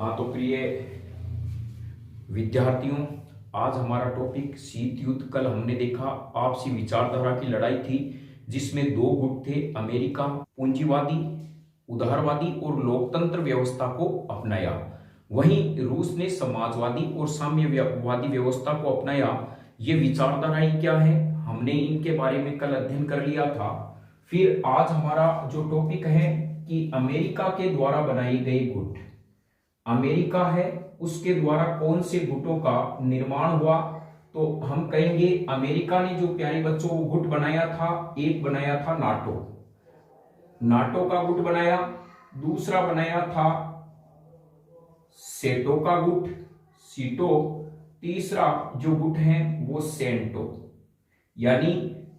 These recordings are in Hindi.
हाँ तो प्रिय विद्यार्थियों, आज हमारा टॉपिक शीत युद्ध। कल हमने देखा आपसी विचारधारा की लड़ाई थी जिसमें दो गुट थे। अमेरिका पूंजीवादी, उदारवादी और लोकतंत्र व्यवस्था को अपनाया, वहीं रूस ने समाजवादी और साम्यवादी व्यवस्था को अपनाया। ये विचारधाराएं क्या है, हमने इनके बारे में कल अध्ययन कर लिया था। फिर आज हमारा जो टॉपिक है कि अमेरिका के द्वारा बनाई गई गुट, अमेरिका है उसके द्वारा कौन से गुटों का निर्माण हुआ। तो हम कहेंगे अमेरिका ने जो प्यारे बच्चों वो गुट बनाया था, एक बनाया था नाटो, नाटो का गुट बनाया। दूसरा बनाया था सेटो का गुट, सीटो। तीसरा जो गुट है वो सेंटो, यानी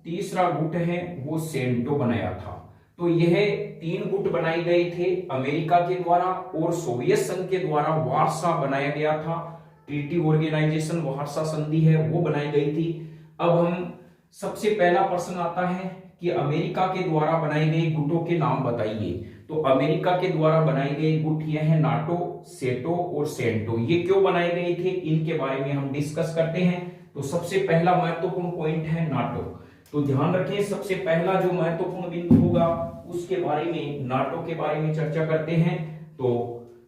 तीसरा गुट है वो सेंटो बनाया था। तो यह तीन गुट बनाए गए थे अमेरिका के द्वारा, और सोवियत संघ के द्वारा वार्सा बनाया गया था। ट्रीटी ऑर्गेनाइजेशन, वार्सा संधि है वो बनाई गई थी। अब हम सबसे पहला प्रश्न आता है कि अमेरिका के द्वारा बनाए गए गुटों के नाम बताइए। तो अमेरिका के द्वारा बनाए गए गुट ये है नाटो, सेटो और सेंटो। ये क्यों बनाए गए थे इनके बारे में हम डिस्कस करते हैं। तो सबसे पहला महत्वपूर्ण पॉइंट है नाटो। तो ध्यान रखें, सबसे पहला जो महत्वपूर्ण बिंदु होगा उसके बारे में, नाटो के बारे में चर्चा करते हैं। तो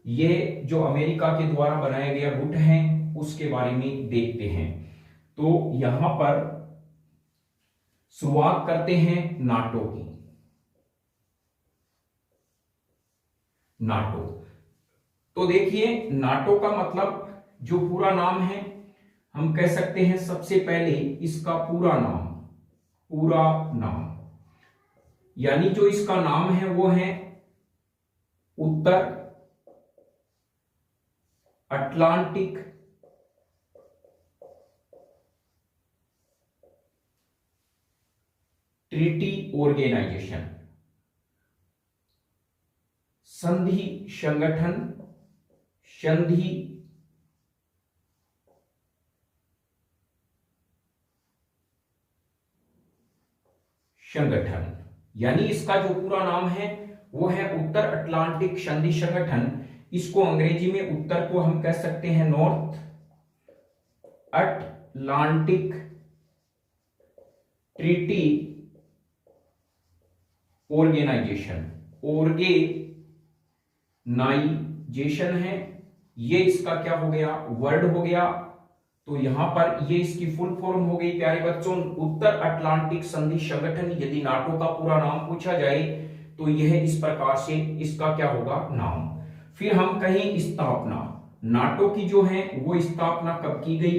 ये जो अमेरिका के द्वारा बनाया गया गुट है उसके बारे में देखते हैं। तो यहां पर शुरुआत करते हैं नाटो की। नाटो, तो देखिए नाटो का मतलब जो पूरा नाम है हम कह सकते हैं, सबसे पहले इसका पूरा नाम, पूरा नाम यानी जो इसका नाम है वो है उत्तर अटलांटिक ट्रीटी ऑर्गेनाइजेशन, संधि संगठन, संधि संगठन, यानी इसका जो पूरा नाम है वो है उत्तर अटलांटिक संधि संगठन। इसको अंग्रेजी में उत्तर को हम कह सकते हैं North Atlantic Treaty Organisation. Organisation है ये, इसका क्या हो गया, वर्ड हो गया। तो यहां पर ये इसकी फुल फॉर्म हो गई प्यारे बच्चों, उत्तर अटलांटिक संधि संगठन। यदि नाटो का पूरा नाम पूछा जाए तो यह इस प्रकार से इसका क्या होगा, नाम। फिर हम कहें स्थापना, नाटो की जो है वो स्थापना कब की गई।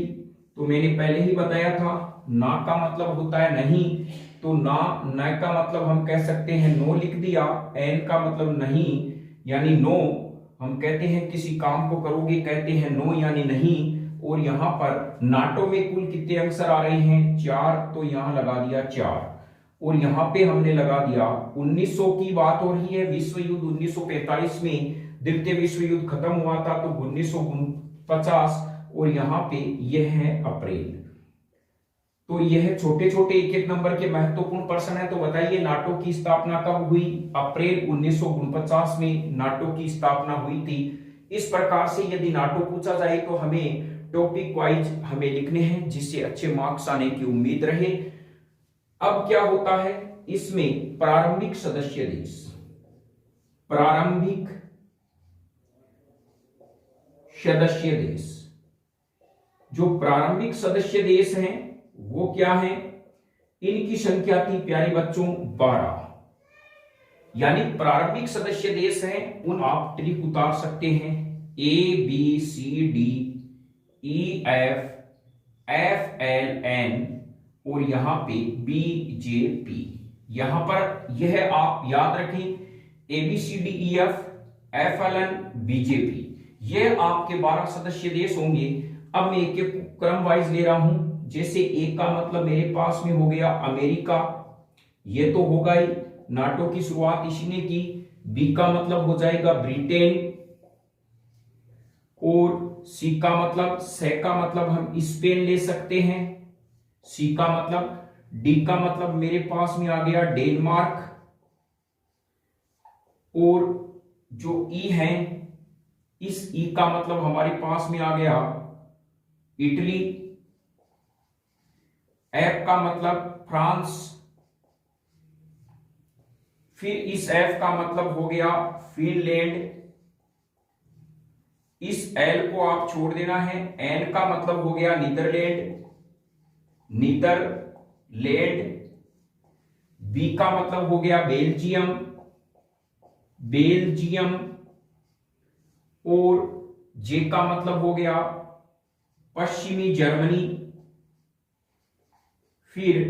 तो मैंने पहले ही बताया था, ना का मतलब होता है नहीं, तो ना न का मतलब हम कह सकते हैं नो लिख दिया, एन का मतलब नहीं यानी नो। हम कहते हैं किसी काम को करोगे कहते हैं नो यानी नहीं। और यहां पर नाटो में कुल कितने अक्षर आ रहे हैं, 4, तो यहां लगा दिया 4। और यहां पे हमने लगा दिया 1900 की बात हो रही है, विश्व युद्ध 1945 में द्वितीय विश्व युद्ध खत्म हुआ था, तो 1949। और यहाँ पे यह है अप्रैल। तो यह छोटे छोटे एक एक नंबर के महत्वपूर्ण प्रश्न है। तो बताइए नाटो की स्थापना कब हुई, अप्रैल 1949 में नाटो की स्थापना हुई थी। इस प्रकार से यदि नाटो पूछा जाए तो हमें टॉपिक वाइज हमें लिखने हैं जिससे अच्छे मार्क्स आने की उम्मीद रहे। अब क्या होता है इसमें, प्रारंभिक सदस्य देश, प्रारंभिक सदस्य देश, जो प्रारंभिक सदस्य देश हैं वो क्या है, इनकी संख्या थी प्यारे बच्चों 12। यानी प्रारंभिक सदस्य देश हैं उन आप ट्रिक उतार सकते हैं, A B C D E F L N और यहां पे बी जे पी। यहां पर यह आप याद रखें, A B C D E F L N B J P, यह आपके 12 सदस्य देश होंगे। अब मैं एक एक क्रम वाइज ले रहा हूं। जैसे एक का मतलब मेरे पास में हो गया अमेरिका, ये तो होगा ही, नाटो की शुरुआत इसी ने की। बी का मतलब हो जाएगा ब्रिटेन, और सी का मतलब, से का मतलब हम स्पेन ले सकते हैं, सी का मतलब, डी का मतलब मेरे पास में आ गया डेनमार्क, और जो ई है इस ई का मतलब हमारे पास में आ गया इटली, एफ का मतलब फ्रांस, फिर इस एफ का मतलब हो गया फिनलैंड, इस एल को आप छोड़ देना है, एन का मतलब हो गया नीदरलैंड, नीदरलैंड, बी का मतलब हो गया बेल्जियम, बेल्जियम, और जे का मतलब हो गया पश्चिमी जर्मनी, फिर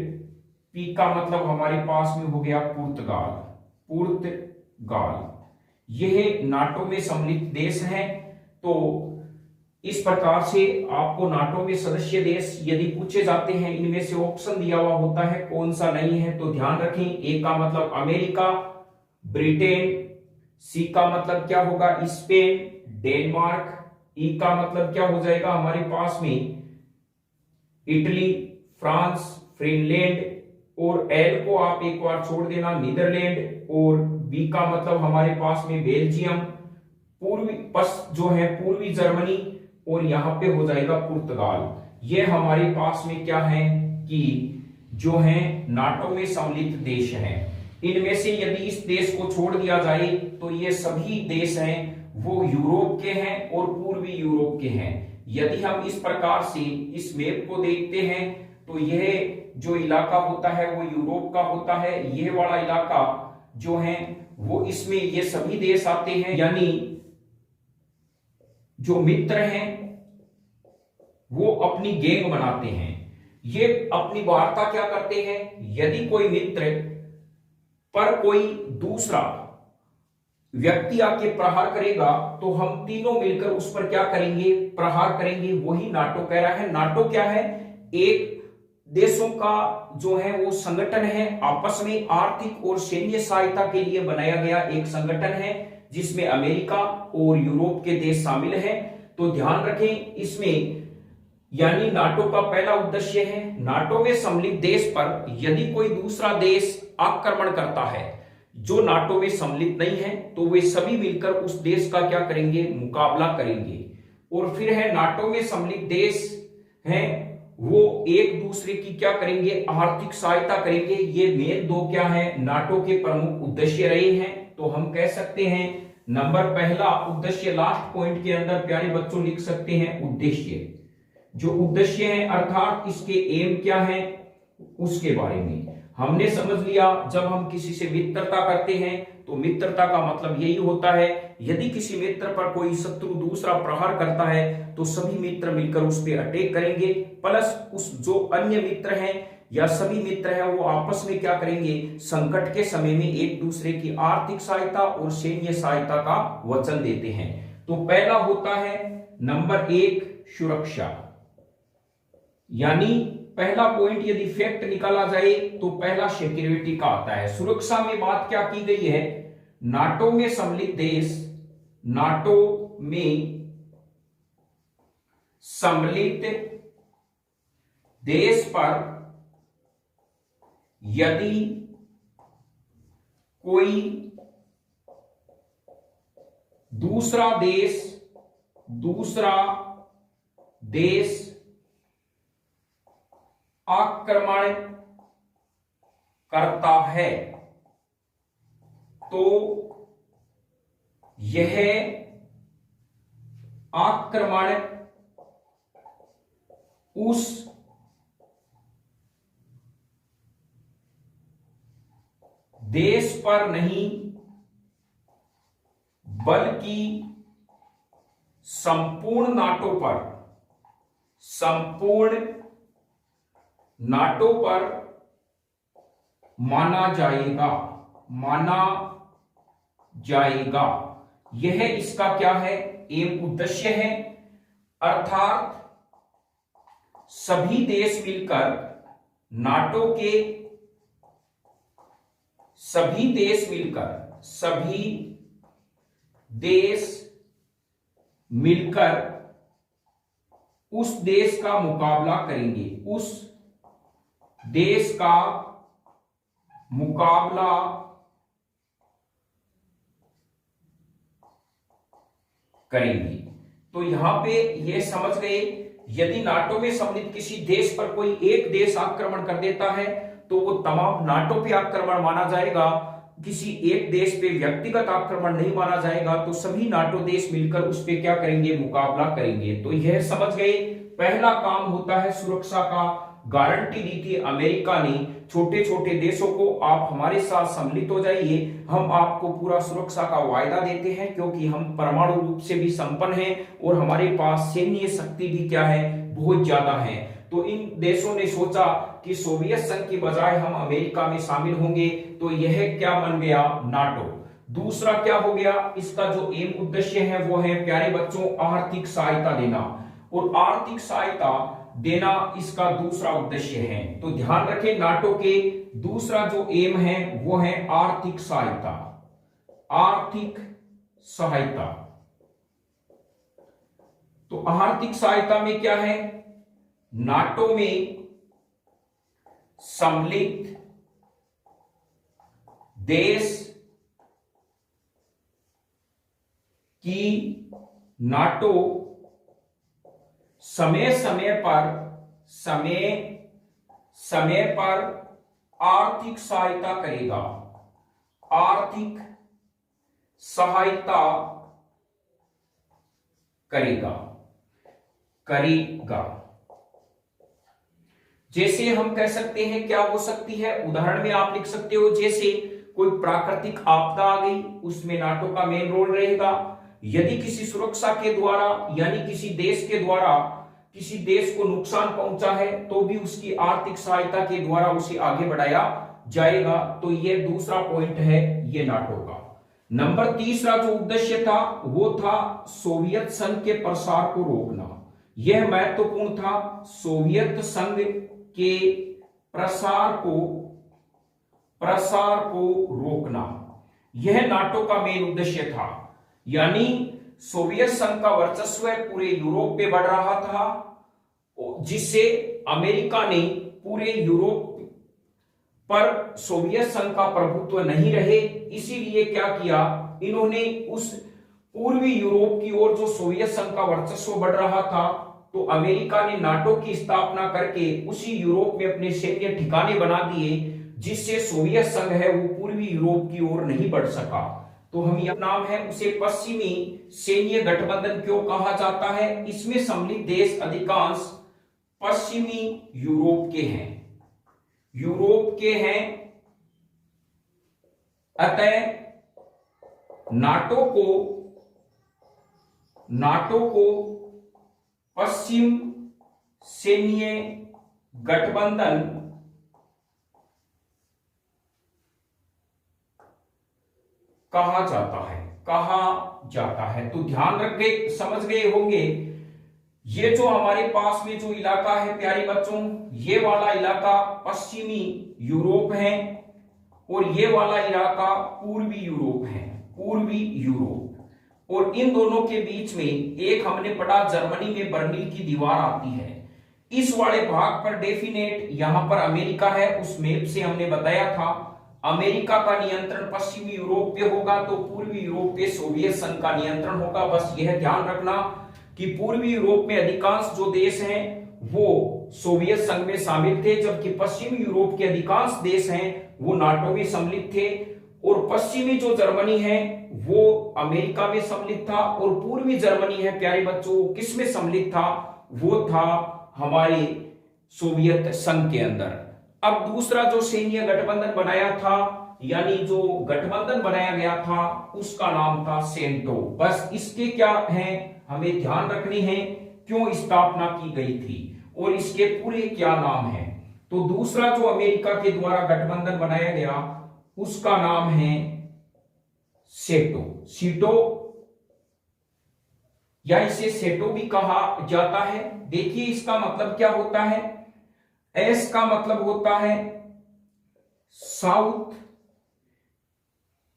पी का मतलब हमारे पास में हो गया पुर्तगाल, पुर्तगाल। यह नाटो में सम्मिलित देश हैं। तो इस प्रकार से आपको नाटो में सदस्य देश यदि पूछे जाते हैं, इनमें से ऑप्शन दिया हुआ होता है कौन सा नहीं है, तो ध्यान रखें। ए का मतलब अमेरिका, ब्रिटेन, सी का मतलब क्या होगा स्पेन, डेनमार्क, ई का मतलब क्या हो जाएगा हमारे पास में इटली, फ्रांस, फिनलैंड, और एल को आप एक बार छोड़ देना नीदरलैंड, और बी का मतलब हमारे पास में बेल्जियम, जो है पूर्वी जर्मनी, और यहां पे हो जाएगा पुर्तगाल। ये हमारे पास में क्या है कि जो है नाटो में सम्मिलित देश हैं। इनमें से यदि इस देश को छोड़ दिया जाए तो ये सभी देश हैं वो यूरोप के हैं और पूर्वी यूरोप के हैं। यदि हम इस प्रकार से इस मैप को देखते हैं तो यह जो इलाका होता है वो यूरोप का होता है, यह वाला इलाका जो है वो इसमें ये सभी देश आते हैं, यानी जो मित्र हैं वो अपनी गैंग बनाते हैं। ये अपनी वार्ता क्या करते हैं, यदि कोई मित्र पर कोई दूसरा व्यक्ति आके प्रहार करेगा तो हम तीनों मिलकर उस पर क्या करेंगे, प्रहार करेंगे। वही नाटो कह रहा है। नाटो क्या है, एक देशों का जो है वो संगठन है, आपस में आर्थिक और सैन्य सहायता के लिए बनाया गया एक संगठन है जिसमें अमेरिका और यूरोप के देश शामिल हैं। तो ध्यान रखें इसमें, यानी नाटो का पहला उद्देश्य है नाटो में सम्मिलित देश पर यदि कोई दूसरा देश आक्रमण करता है जो नाटो में सम्मिलित नहीं है तो वे सभी मिलकर उस देश का क्या करेंगे, मुकाबला करेंगे। और फिर है नाटो में सम्मिलित देश हैं वो एक दूसरे की क्या करेंगे, आर्थिक सहायता करेंगे। ये मेन दो क्या है, नाटो के प्रमुख उद्देश्य रहे हैं। तो हम कह सकते हैं नंबर पहला उद्देश्य, लास्ट पॉइंट के अंदर प्यारे बच्चों लिख सकते हैं उद्देश्य। जो उद्देश्य है अर्थात इसके एम क्या है उसके बारे में हमने समझ लिया। जब हम किसी से मित्रता करते हैं तो मित्रता का मतलब यही होता है, यदि किसी मित्र पर कोई शत्रु दूसरा प्रहार करता है तो सभी मित्र मिलकर उस पर अटैक करेंगे, प्लस उस जो अन्य मित्र हैं या सभी मित्र हैं वो आपस में क्या करेंगे, संकट के समय में एक दूसरे की आर्थिक सहायता और सैन्य सहायता का वचन देते हैं। तो पहला होता है नंबर एक सुरक्षा, यानी पहला पॉइंट यदि फैक्ट निकाला जाए तो पहला सिक्योरिटी का आता है। सुरक्षा में बात क्या की गई है, नाटो में सम्मिलित देश, नाटो में सम्मिलित देश पर यदि कोई दूसरा देश आक्रमण करता है तो यह आक्रमण उस देश पर नहीं बल्कि संपूर्ण नाटो पर माना जाएगा। यह इसका क्या है, एम उद्देश्य है। अर्थात सभी देश मिलकर नाटो के सभी देश मिलकर उस देश का मुकाबला करेंगे, उस देश का मुकाबला करेंगी। तो यहां पे ये समझ गए, यदि नाटो में सम्मिलित किसी देश पर कोई एक देश आक्रमण कर देता है तो वो तमाम नाटो पे आक्रमण माना जाएगा, किसी एक देश पे व्यक्तिगत आक्रमण नहीं माना जाएगा। तो सभी नाटो देश मिलकर उस पे क्या करेंगे, मुकाबला करेंगे। तो यह समझ गए, पहला काम होता है सुरक्षा का। गारंटी दी थी अमेरिका ने छोटे छोटे देशों को, आप हमारे साथ सम्मिलित हो जाइए, हम आपको पूरा सुरक्षा का वायदा देते हैं, क्योंकि हम परमाणु रूप से भी संपन्न हैं और हमारे पास सैन्य शक्ति भी क्या है, बहुत ज्यादा है। तो इन देशों ने सोचा कि सोवियत संघ की बजाय हम अमेरिका में शामिल होंगे, तो यह क्या बन गया, नाटो। दूसरा क्या हो गया, इसका जो एम उद्देश्य है वो है प्यारे बच्चों आर्थिक सहायता देना, और आर्थिक सहायता देना इसका दूसरा उद्देश्य है। तो ध्यान रखें, नाटो के दूसरा जो एम है वो है आर्थिक सहायता, आर्थिक सहायता। तो आर्थिक सहायता में क्या है, नाटो में सम्मिलित देश की नाटो समय समय पर आर्थिक सहायता करेगा, आर्थिक सहायता करेगा। जैसे हम कह सकते हैं, क्या हो सकती है, उदाहरण में आप लिख सकते हो, जैसे कोई प्राकृतिक आपदा आ गई, उसमें नाटो का मेन रोल रहेगा। यदि किसी सुरक्षा के द्वारा यानी किसी देश के द्वारा किसी देश को नुकसान पहुंचा है तो भी उसकी आर्थिक सहायता के द्वारा उसे आगे बढ़ाया जाएगा। तो ये दूसरा पॉइंट है ये नाटो का। नंबर तीसरा जो उद्देश्य था वो था सोवियत संघ के प्रसार को रोकना। यह महत्वपूर्ण था, सोवियत संघ के प्रसार को रोकना, यह नाटो का मेन उद्देश्य था। यानी सोवियत संघ का वर्चस्व पूरे यूरोप पे बढ़ रहा था, जिससे अमेरिका ने पूरे यूरोप पर सोवियत संघ का प्रभुत्व नहीं रहे। इसीलिए क्या किया इन्होंने, उस पूर्वी यूरोप की ओर जो सोवियत संघ का वर्चस्व बढ़ रहा था, तो अमेरिका ने नाटो की स्थापना करके उसी यूरोप में अपने सैन्य ठिकाने बना दिए, जिससे सोवियत संघ है वो पूर्वी यूरोप की ओर नहीं बढ़ सका। तो हम यह नाम है उसे पश्चिमी सैन्य गठबंधन क्यों कहा जाता है, इसमें सम्मिलित देश अधिकांश पश्चिमी यूरोप के हैं, अतः नाटो को पश्चिम सैन्य गठबंधन कहा जाता है। तो ध्यान रख गए, समझ गए होंगे, ये जो हमारे पास में जो इलाका है प्यारे बच्चों, ये वाला इलाका पश्चिमी यूरोप है और ये वाला इलाका पूर्वी यूरोप है, पूर्वी यूरोप। और इन दोनों के बीच में एक हमने पढ़ा जर्मनी में बर्लिन की दीवार आती है। इस वाले भाग पर डेफिनेट यहां पर अमेरिका है, उस मैप से हमने बताया था अमेरिका का नियंत्रण पश्चिमी यूरोप पे होगा, तो पूर्वी यूरोप पे सोवियत संघ का नियंत्रण होगा। बस यह ध्यान रखना कि पूर्वी यूरोप में अधिकांश जो देश हैं वो सोवियत संघ में शामिल थे, जबकि पश्चिमी यूरोप के अधिकांश देश हैं वो नाटो में सम्मिलित थे। और पश्चिमी जो जर्मनी है वो अमेरिका में सम्मिलित था, और पूर्वी जर्मनी है प्यारे बच्चों किस में सम्मिलित था, वो था हमारे सोवियत संघ के अंदर। अब दूसरा जो सैन्य गठबंधन बनाया था, यानी जो गठबंधन बनाया गया था, उसका नाम था सेंटो। बस इसके क्या है हमें ध्यान रखनी है, क्यों स्थापना की गई थी और इसके पूरे क्या नाम है। तो दूसरा जो अमेरिका के द्वारा गठबंधन बनाया गया उसका नाम है सीटो, या इसे सेटो भी कहा जाता है। देखिए इसका मतलब क्या होता है, एस का मतलब होता है South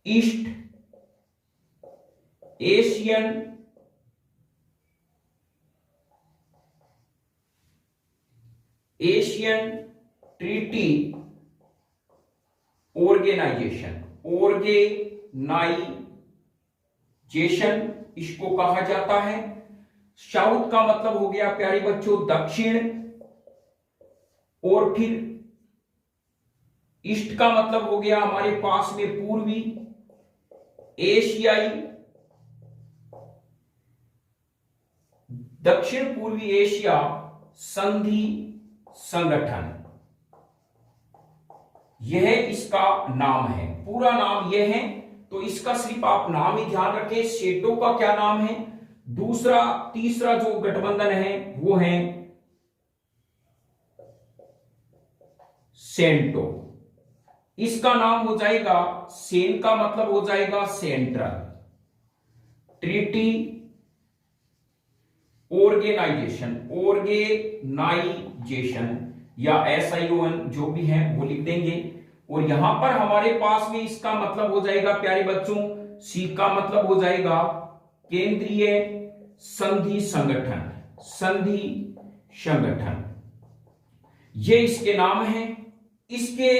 East Asian treaty organization, जेशन इसको कहा जाता है। साउथ का मतलब हो गया प्यारे बच्चों दक्षिण, और फिर ईस्ट का मतलब हो गया हमारे पास में पूर्वी, एशियाई, दक्षिण पूर्वी एशिया संधि संगठन, यह इसका नाम है। पूरा नाम यह है, तो इसका सिर्फ आप नाम ही ध्यान रखें। सेटो का क्या नाम है? दूसरा तीसरा जो गठबंधन है वो है सेंटो। इसका नाम हो जाएगा, सेन का मतलब हो जाएगा सेंट्रल, ट्रीटी ऑर्गेनाइजेशन, या SION जो भी है वो लिख देंगे। और यहां पर हमारे पास में इसका मतलब हो जाएगा प्यारे बच्चों, सी का मतलब हो जाएगा केंद्रीय संधि संगठन, संधि संगठन, ये इसके नाम है। इसके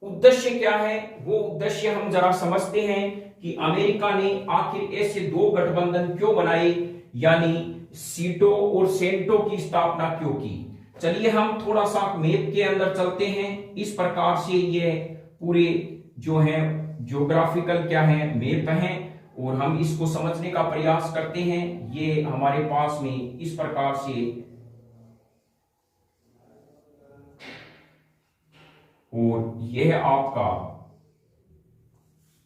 उद्देश्य क्या है, वो उद्देश्य हम जरा समझते हैं कि अमेरिका ने आखिर ऐसे दो गठबंधन क्यों बनाए, यानी सीटो और सेंटो की स्थापना क्यों की। चलिए हम थोड़ा सा मैप के अंदर चलते हैं। इस प्रकार से ये पूरे जो है ज्योग्राफिकल क्या है मैप है, और हम इसको समझने का प्रयास करते हैं। ये हमारे पास में इस प्रकार से, और यह आपका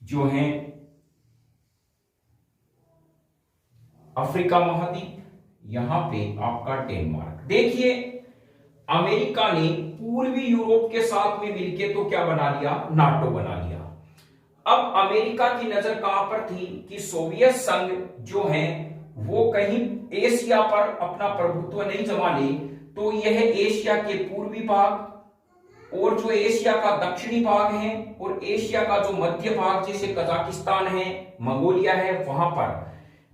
जो है अफ्रीका महाद्वीप, यहां पे आपका डेनमार्क। देखिए अमेरिका ने पूर्वी यूरोप के साथ में मिलकर तो क्या बना लिया, नाटो बना लिया। अब अमेरिका की नजर कहां पर थी कि सोवियत संघ जो है वो कहीं एशिया पर अपना प्रभुत्व नहीं जमा ले, तो यह एशिया के पूर्वी भाग और जो एशिया का दक्षिणी भाग है और एशिया का जो मध्य भाग जैसे कजाकिस्तान है, मंगोलिया है, वहां पर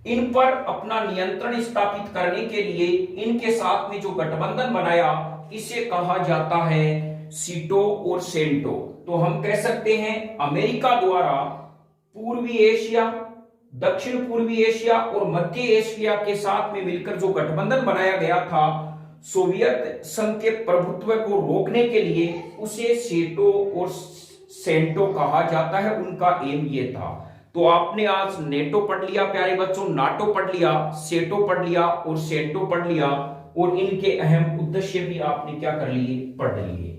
इन पर अपना नियंत्रण स्थापित करने के लिए इनके साथ में जो गठबंधन बनाया, इसे कहा जाता है सीटो और सेंटो। तो हम कह सकते हैं अमेरिका द्वारा पूर्वी एशिया, दक्षिण पूर्वी एशिया और मध्य एशिया के साथ में मिलकर जो गठबंधन बनाया गया था सोवियत संघ के प्रभुत्व को रोकने के लिए, उसे सेटो और सेंटो कहा जाता है। उनका एम ये था। तो आपने आज नेटो पढ़ लिया प्यारे बच्चों, नाटो पढ़ लिया, सेटो पढ़ लिया और सेंटो पढ़ लिया, और इनके अहम उद्देश्य भी आपने क्या कर लिए, पढ़ लिए।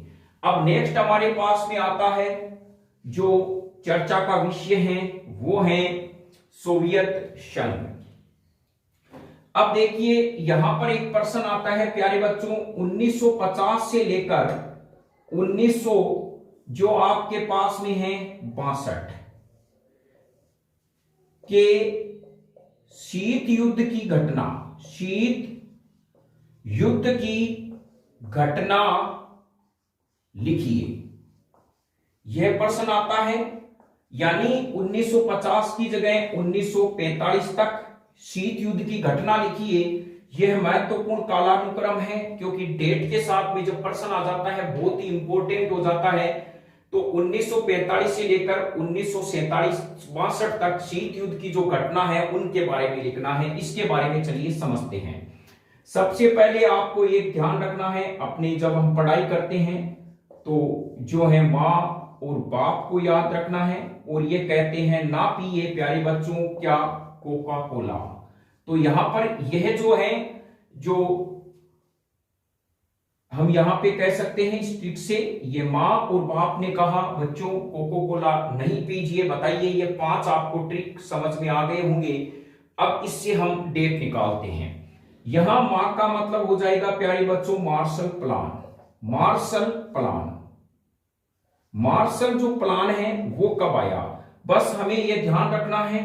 अब नेक्स्ट हमारे पास में आता है जो चर्चा का विषय है, वो है सोवियत संघ। अब देखिए यहां पर एक प्रश्न आता है प्यारे बच्चों, 1950 से लेकर 1900 जो आपके पास में है 62 के शीत युद्ध की घटना, शीत युद्ध की घटना लिखिए। यह प्रश्न आता है, यानी 1950 की जगह 1945 तक शीत युद्ध की घटना लिखिए। यह महत्वपूर्ण कालानुक्रम है, क्योंकि डेट के साथ में जब प्रश्न आ जाता है बहुत ही इंपॉर्टेंट हो जाता है। तो 1945 से लेकर 1947-62 तक शीत युद्ध की जो घटना है उनके बारे में लिखना है। इसके बारे में चलिए समझते हैं। सबसे पहले आपको ये ध्यान रखना है, अपने जब हम पढ़ाई करते हैं तो जो है माँ और बाप को याद रखना है। और ये कहते हैं ना पिए प्यारे बच्चों क्या, कोका कोला। तो यहां पर यह जो है, जो हम यहां पे कह सकते हैं इस ट्रिक से, ये माँ और बाप ने कहा बच्चों कोको कोला नहीं पीजिए। बताइए ये 5 आपको ट्रिक समझ में आ गए होंगे। अब इससे हम डेट निकालते हैं। यहां माँ का मतलब हो जाएगा प्यारे बच्चों Marshall plan. Marshall plan, Marshall जो प्लान है वो कब आया, बस हमें यह ध्यान रखना है।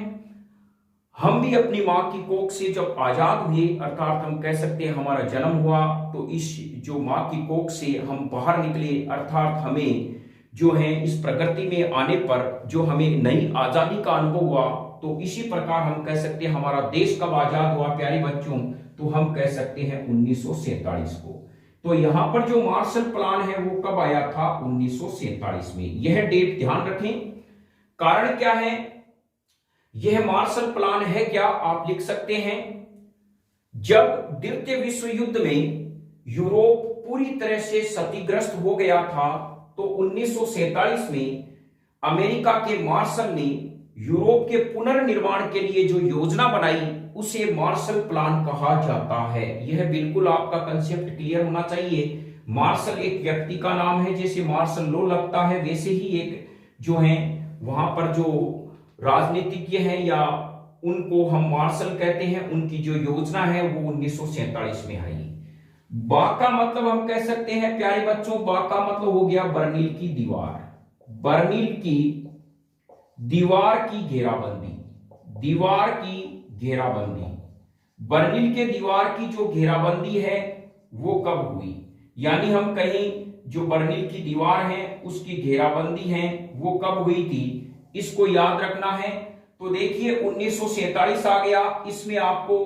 हम भी अपनी मां की कोख से जब आजाद हुए, अर्थात हम कह सकते हैं हमारा जन्म हुआ, तो इस जो मां की कोख से हम बाहर निकले, अर्थात हमें जो है इस प्रकृति में आने पर जो हमें नई आजादी का अनुभव हुआ, तो इसी प्रकार हम कह सकते हैं हमारा देश कब आजाद हुआ प्यारे बच्चों, तो हम कह सकते हैं 1947 को। तो यहां पर जो मार्शल प्लान है वो कब आया था, 1947 में। यह डेट ध्यान रखें। कारण क्या है, यह मार्शल प्लान है क्या, आप लिख सकते हैं। जब द्वितीय विश्व युद्ध में यूरोप पूरी तरह से क्षतिग्रस्त हो गया था तो 1947 में अमेरिका के मार्शल ने यूरोप के पुनर्निर्माण के लिए जो योजना बनाई उसे मार्शल प्लान कहा जाता है। यह बिल्कुल आपका कंसेप्ट क्लियर होना चाहिए। मार्शल एक व्यक्ति का नाम है, जैसे मार्शल लॉ लगता है वैसे ही एक जो है वहां पर जो राजनीतिज्ञ हैं या उनको हम मार्शल कहते हैं, उनकी जो योजना है वो 1947 में आई। बा का मतलब हम कह सकते हैं प्यारे बच्चों, बा का मतलब हो गया बर्लिन की दीवार। बर्लिन की दीवार की घेराबंदी, दीवार की घेराबंदी। बर्लिन के दीवार की जो घेराबंदी है वो कब हुई, यानी हम कहीं जो बर्लिन की दीवार है उसकी घेराबंदी है वो कब हुई थी, इसको याद रखना है। तो देखिए 1947 आ गया, इसमें आपको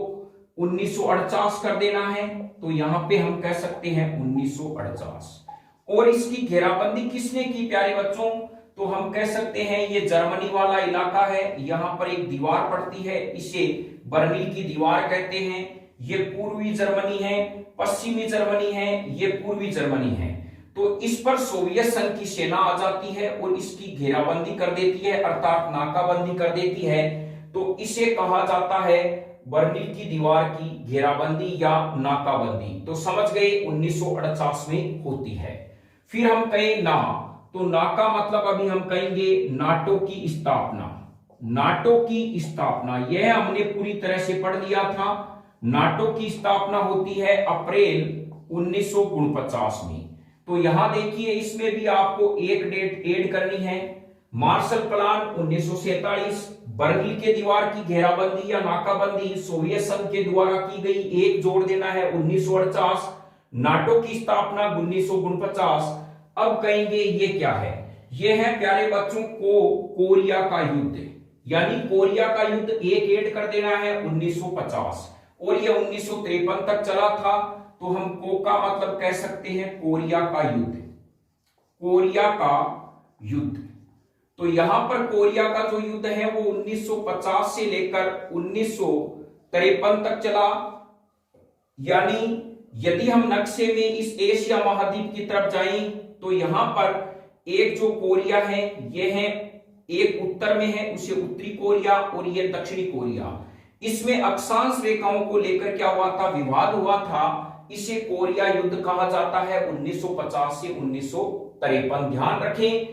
1948 कर देना है, तो यहां पे हम कह सकते हैं 1948। और इसकी घेराबंदी किसने की प्यारे बच्चों, तो हम कह सकते हैं ये जर्मनी वाला इलाका है, यहां पर एक दीवार पड़ती है, इसे बर्लिन की दीवार कहते हैं। ये पूर्वी जर्मनी है, पश्चिमी जर्मनी है, ये पूर्वी जर्मनी है। तो इस पर सोवियत संघ की सेना आ जाती है और इसकी घेराबंदी कर देती है, अर्थात नाकाबंदी कर देती है। तो इसे कहा जाता है बर्लिन की दीवार की घेराबंदी या नाकाबंदी। तो समझ गए 1948 में होती है। फिर हम कहें ना, तो ना का मतलब अभी हम कहेंगे नाटो की स्थापना। नाटो की स्थापना यह हमने पूरी तरह से पढ़ लिया था। नाटो की स्थापना होती है अप्रैल 1949 में। तो यहां देखिए इसमें भी आपको एक डेट ऐड करनी है। मार्शल प्लान 1947, बर्लिन के दीवार की घेराबंदी या नाकाबंदी सोवियत संघ के द्वारा की गई, एक जोड़ देना है 1948। नाटो की स्थापना 1949। अब कहेंगे ये क्या है, ये है प्यारे बच्चों कोरिया का युद्ध, यानी कोरिया का युद्ध एक ऐड कर देना है 1950, और ये 1953 तक चला था। तो हम को का मतलब कह सकते हैं कोरिया का युद्ध, कोरिया का युद्ध। तो यहां पर कोरिया का जो युद्ध है वो 1950 से लेकर 1953 तक चला। यानी यदि हम नक्शे में इस एशिया महाद्वीप की तरफ जाएं तो यहां पर एक जो कोरिया है ये है, एक उत्तर में है उसे उत्तरी कोरिया और ये दक्षिणी कोरिया। इसमें अक्षांश रेखाओं को लेकर क्या हुआ था, विवाद हुआ था। इसे कोरिया युद्ध कहा जाता है 1950 से 1953। ध्यान रखें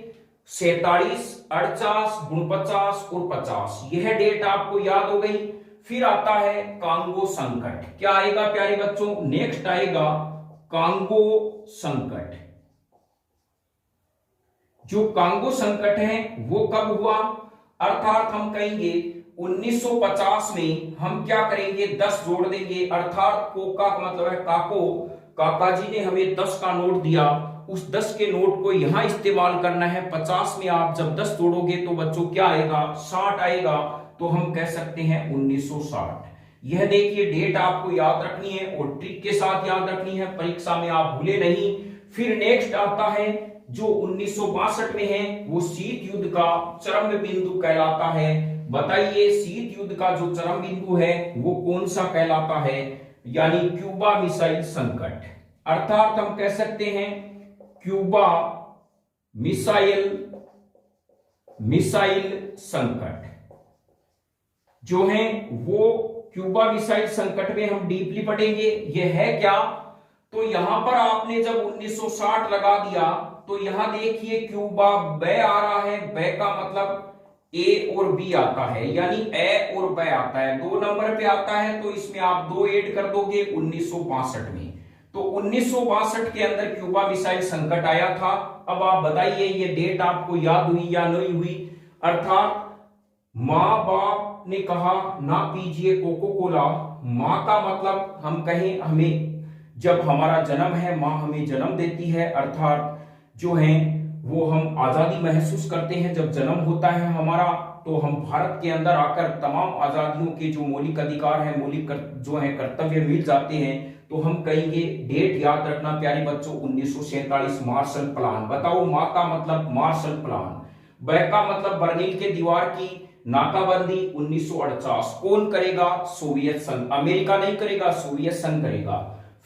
47, 48, 49 और 50, यह डेट आपको याद हो गई। फिर आता है कांगो संकट। क्या आएगा प्यारे बच्चों, नेक्स्ट आएगा कांगो संकट। जो कांगो संकट है वो कब हुआ, अर्थात हम कहेंगे 1950 में हम क्या करेंगे 10 जोड़ देंगे, अर्थात कोका का मतलब है काको, काका जी ने हमें 10 का नोट दिया, उस 10 के नोट को यहां इस्तेमाल करना है। 50 में आप जब 10 जोड़ोगे तो बच्चों क्या आएगा 60 आएगा, तो हम कह सकते हैं 1960। यह देखिए डेट आपको याद रखनी है और ट्रिक के साथ याद रखनी है, परीक्षा में आप भूले नहीं। फिर नेक्स्ट आता है जो 1962 में है, वो शीत युद्ध का चरम बिंदु कहलाता है। बताइए शीत युद्ध का जो चरम बिंदु है वो कौन सा कहलाता है, यानी क्यूबा मिसाइल संकट, अर्थात हम कह सकते हैं क्यूबा मिसाइल संकट जो है वो क्यूबा मिसाइल संकट में हम डीपली पढ़ेंगे ये है क्या। तो यहां पर आपने जब 1960 लगा दिया तो यहां देखिए क्यूबा ब आ रहा है, ब का मतलब ए और बी आता है, यानी ए और ब आता है, 2 नंबर पे आता है। तो इसमें आप 2 ऐड कर दोगे 1962 में। तो 1962 के अंदर क्यूबा मिसाइल संकट आया था। अब आप बताइए ये डेट आपको याद हुई या नहीं हुई, अर्थात माँ बाप ने कहा ना पीजिए कोको कोला। माँ का मतलब हम कहें हमें जब हमारा जन्म है, माँ हमें जन्म देती है, अर्थात जो है वो हम आजादी महसूस करते हैं जब जन्म होता है हमारा। तो हम भारत के अंदर आकर तमाम आजादियों के जो मौलिक अधिकार है, मौलिक जो है कर्तव्य मिल जाते हैं। तो हम कहेंगे डेट याद रखना प्यारे बच्चों 1947 मार्शल प्लान। बताओ माँ का मतलब मार्शल प्लान, ब का मतलब बर्लिन के दीवार की नाकाबंदी 1948 कौन करेगा? सोवियत संघ। अमेरिका नहीं करेगा, सोवियत संघ करेगा।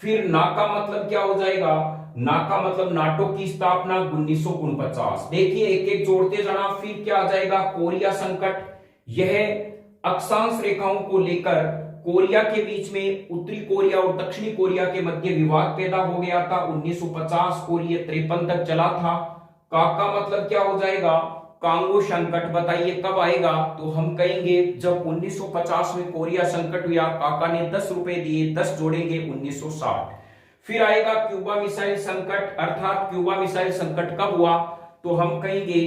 फिर नाका मतलब क्या हो जाएगा? नाका मतलब नाटो की स्थापना 1949। देखिए एक एक जोड़ते जाना। फिर क्या आ जाएगा? कोरिया संकट। यह अक्षांश रेखाओं को लेकर कोरिया के बीच में उत्तरी कोरिया और दक्षिणी कोरिया के मध्य विवाद पैदा हो गया था। 1950 और ये 53 तक चला था। काका मतलब क्या हो जाएगा? कांगो संकट। बताइए कब आएगा? तो हम कहेंगे जब 1950 में कोरिया संकट हुआ, काका ने 10 रुपए दिए, 10 जोड़ेंगे 1960। फिर आएगा क्यूबा मिसाइल संकट, अर्थात क्यूबा मिसाइल संकट कब हुआ? तो हम कहेंगे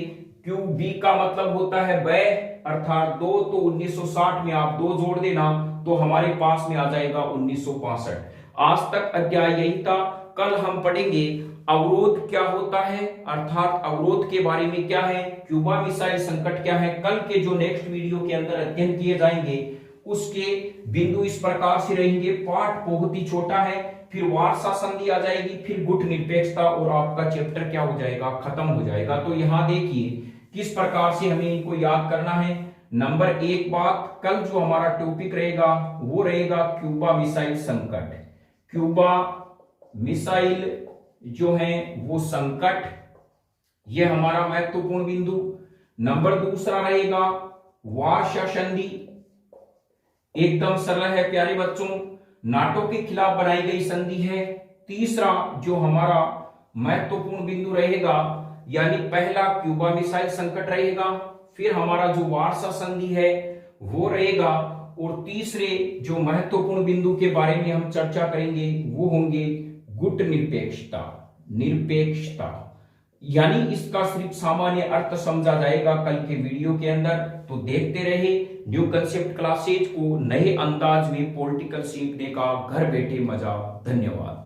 क्यूबी का मतलब होता है वह, अर्थात 2, तो 1960 में आप 2 जोड़ देना तो हमारे पास में आ जाएगा 1965। आज तक अध्याय यही था। कल हम पढ़ेंगे अवरोध क्या होता है, अर्थात अवरोध के बारे में क्या है, क्यूबा मिसाइल संकट क्या है। कल के जो नेक्स्ट वीडियो के अंदर अध्ययन किए जाएंगे उसके बिंदु इस प्रकार से रहेंगे। पाठ बहुत ही छोटा है, फिर वार्सा संधि आ जाएगी, फिर गुट निरपेक्षता और आपका चैप्टर क्या हो जाएगा? खत्म हो जाएगा। तो यहां देखिए किस प्रकार से हमें इनको याद करना है। नंबर 1 बात, कल जो हमारा टॉपिक रहेगा वो रहेगा क्यूबा मिसाइल संकट। क्यूबा मिसाइल जो है वो संकट, ये हमारा महत्वपूर्ण बिंदु। नंबर 2 रहेगा वार्सा संधि। एकदम सरल है प्यारे बच्चों, नाटो के खिलाफ बनाई गई संधि है। तीसरा जो हमारा महत्वपूर्ण बिंदु रहेगा, यानी पहला क्यूबा मिसाइल संकट रहेगा, फिर हमारा जो वार्सा संधि है वो रहेगा, और तीसरे जो महत्वपूर्ण बिंदु के बारे में हम चर्चा करेंगे वो होंगे गुट निरपेक्षता। निरपेक्षता यानी इसका सिर्फ सामान्य अर्थ समझा जाएगा कल के वीडियो के अंदर। तो देखते रहे न्यू कंसेप्ट क्लासेज को, नए अंदाज में पॉलिटिकल सीखने का घर बैठे मजा। धन्यवाद।